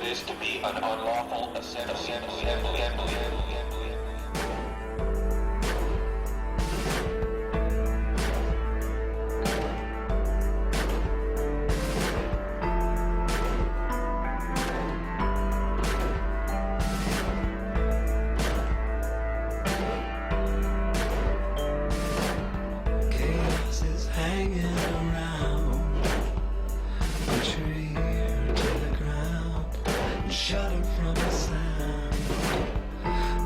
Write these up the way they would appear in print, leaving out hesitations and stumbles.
this to be an unlawful assembly. Chaos is hanging around, push your ear to the ground, shut it from the sound.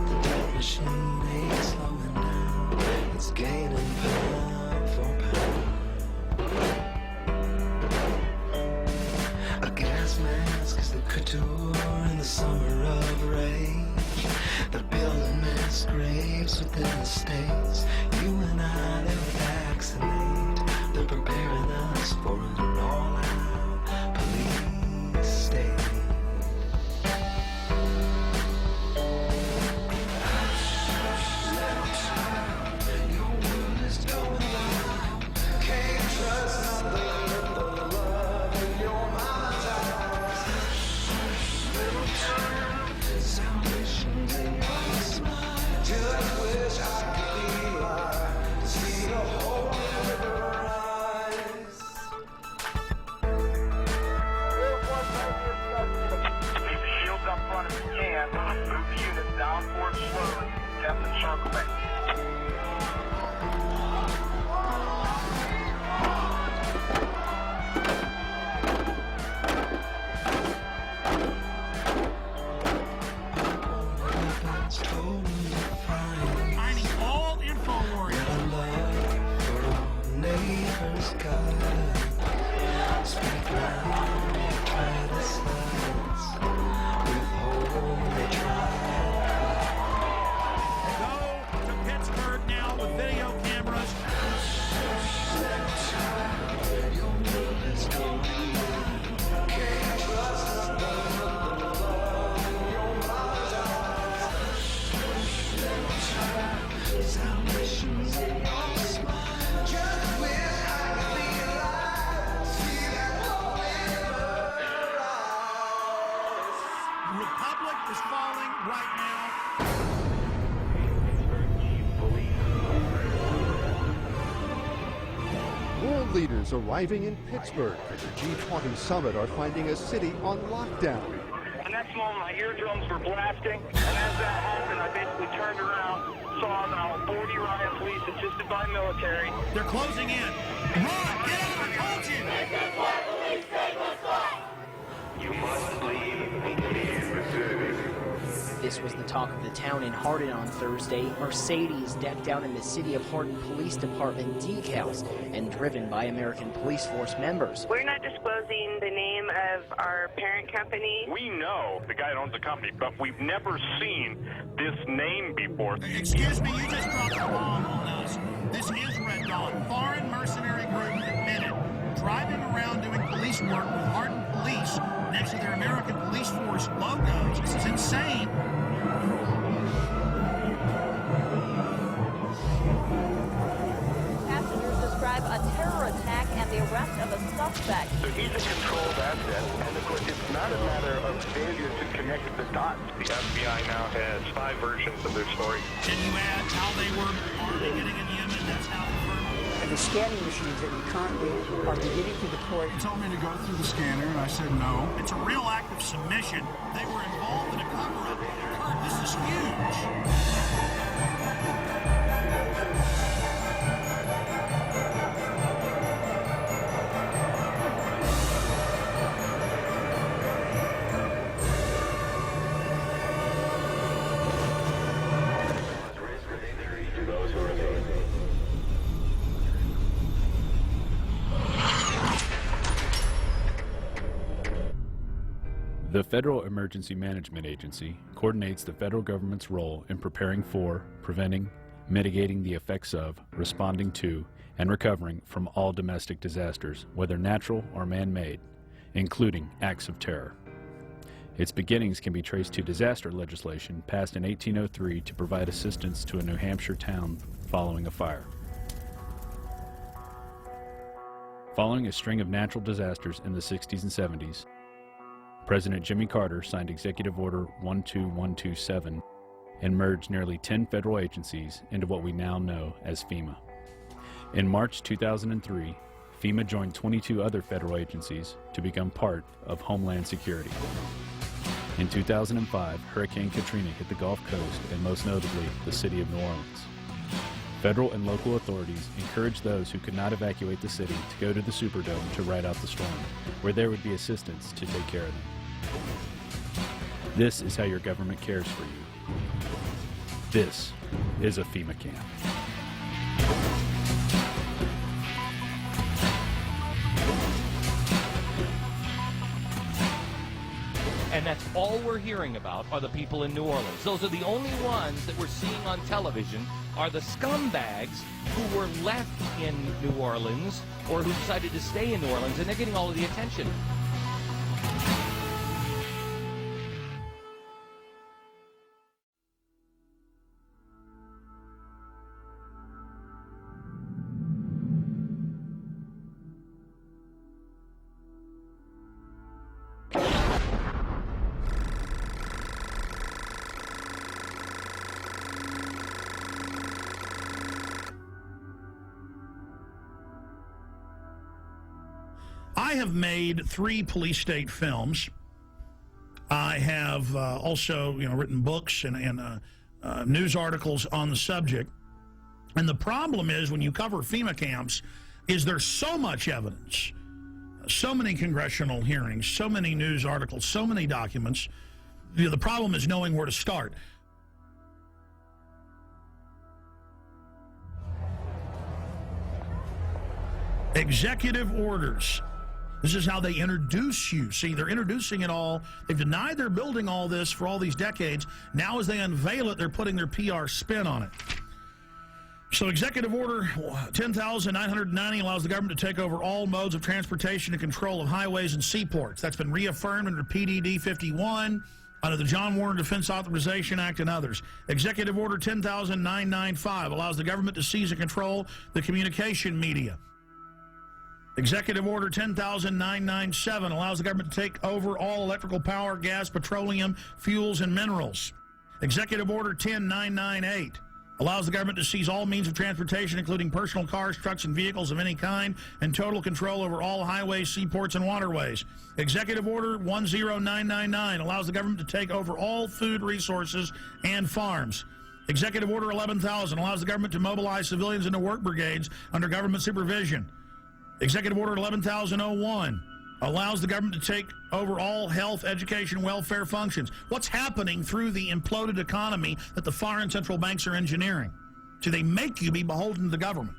The death machine ain't slowing down, it's gaining pound for pound. A gas mask is the couture in the summer of rage. They're building mass graves within the states. You and I, they'll vaccinate. They're preparing us for an all-out police state. Little child, your world is going wild. Can't trust nothing but the love in your mama's eyes. Little child, salvation's in your smile. Just wish I could be alive to see the whole river rise. Keep the shields up front if you can. Move the units down forward slowly. Captain, circle back. It's totally fine. Finding all info warriors. Got a love for all neighbors, God. Speak loud, they try to silence. Withhold, they try. Go to Pittsburgh now with video cameras. Little child, your world is going wild. Can't trust nothing but the love in your mama's eyes. Little child, salvation's in your smile. Just wish I could be alive, see that whole river rise. The Republic is falling right now. World leaders arriving in Pittsburgh for the G20 summit are finding a city on lockdown. The next moment, my eardrums were blasting, and as that happened, I basically turned around, saw about 40 riot police assisted by military. They're closing in. Run! Get out! I told you! You must leave and leave reserve. This was the talk of the town in Hardin on Thursday. Mercedes decked out in the City of Hardin Police Department decals and driven by American Police Force members. We're not disclosing the name of our parent company. We know the guy that owns the company, but we've never seen this name before. Excuse me, you just dropped a bomb on us. This is Red Dawn, foreign mercenary group admitted. Driving around doing police work with Hardin Police next to their American Police Force logos. This is insane. Passengers describe a terror attack and the arrest of a suspect. So he's a controlled asset, and of course it's not a matter of failure to connect the dots. The FBI now has 5 versions of their story. Can you add how they were already getting in Yemen? That's how confirmed. And the scanning machines that we currently are beginning to deploy. He told me to go through the scanner, and I said no. It's a real act of submission. They were involved in a cover-up. Kurt, this is huge. The Federal Emergency Management Agency coordinates the federal government's role in preparing for, preventing, mitigating the effects of, responding to, and recovering from all domestic disasters, whether natural or man-made, including acts of terror. Its beginnings can be traced to disaster legislation passed in 1803 to provide assistance to a New Hampshire town following a fire. Following a string of natural disasters in the 60s and 70s, President Jimmy Carter signed Executive Order 12127 and merged nearly 10 federal agencies into what we now know as FEMA. In March 2003, FEMA joined 22 other federal agencies to become part of Homeland Security. In 2005, Hurricane Katrina hit the Gulf Coast and most notably the city of New Orleans. Federal and local authorities encouraged those who could not evacuate the city to go to the Superdome to ride out the storm, where there would be assistance to take care of them. This is how your government cares for you. This is a FEMA camp. And that's all we're hearing about are the people in New Orleans. Those are the only ones that we're seeing on television are the scumbags who were left in New Orleans or who decided to stay in New Orleans, and they're getting all of the attention. I have made 3 police state films. I have also, written books and news articles on the subject. And the problem is when you cover FEMA camps is there's so much evidence, so many congressional hearings, so many news articles, so many documents. The problem is knowing where to start. Executive orders. This is how they introduce you. See, they're introducing it all. They've denied they're building all this for all these decades. Now as they unveil it, they're putting their PR spin on it. So Executive Order 10,990 allows the government to take over all modes of transportation and control of highways and seaports. That's been reaffirmed under PDD 51, under the John Warner Defense Authorization Act and others. Executive Order 10,995 allows the government to seize and control the communication media. Executive Order 10,997 allows the government to take over all electrical power, gas, petroleum, fuels, and minerals. Executive Order 10,998 allows the government to seize all means of transportation, including personal cars, trucks, and vehicles of any kind, and total control over all highways, seaports, and waterways. Executive Order 10999 allows the government to take over all food resources and farms. Executive Order 11,000 allows the government to mobilize civilians into work brigades under government supervision. Executive Order 11,001 allows the government to take over all health, education, and welfare functions. What's happening through the imploded economy that the foreign central banks are engineering? So they make you be beholden to the government.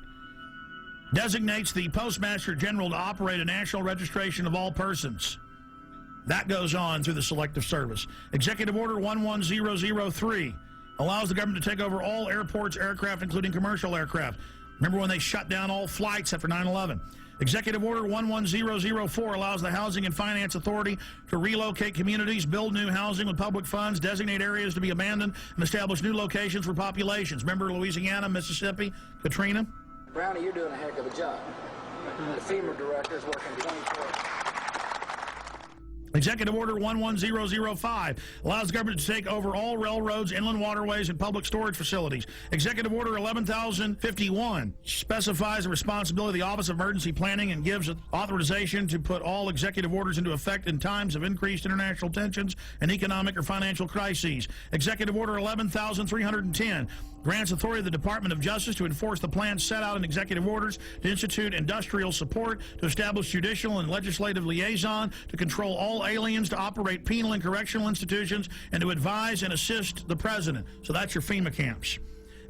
Designates the Postmaster General to operate a national registration of all persons. That goes on through the Selective Service. Executive Order 11003 allows the government to take over all airports, aircraft, including commercial aircraft. Remember when they shut down all flights after 9/11? Executive Order 11004 allows the Housing and Finance Authority to relocate communities, build new housing with public funds, designate areas to be abandoned, and establish new locations for populations. Remember Louisiana, Mississippi, Katrina? Brownie, you're doing a heck of a job. The FEMA director is working 24 hours. Executive Order 11005 allows the government to take over all railroads, inland waterways, and public storage facilities. Executive Order 11,051 specifies the responsibility of the Office of Emergency Planning and gives authorization to put all executive orders into effect in times of increased international tensions and economic or financial crises. Executive Order 11,310 grants authority to the Department of Justice to enforce the plans set out in executive orders, to institute industrial support, to establish judicial and legislative liaison, to control all aliens, to operate penal and correctional institutions, and to advise and assist the president. So that's your FEMA camps.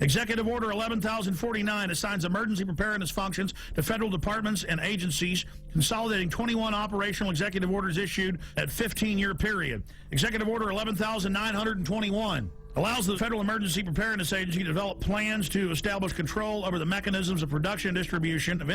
Executive Order 11,049 assigns emergency preparedness functions to federal departments and agencies, consolidating 21 operational executive orders issued at 15-year period. Executive Order 11,921 allows the Federal Emergency Preparedness Agency to develop plans to establish control over the mechanisms of production and distribution of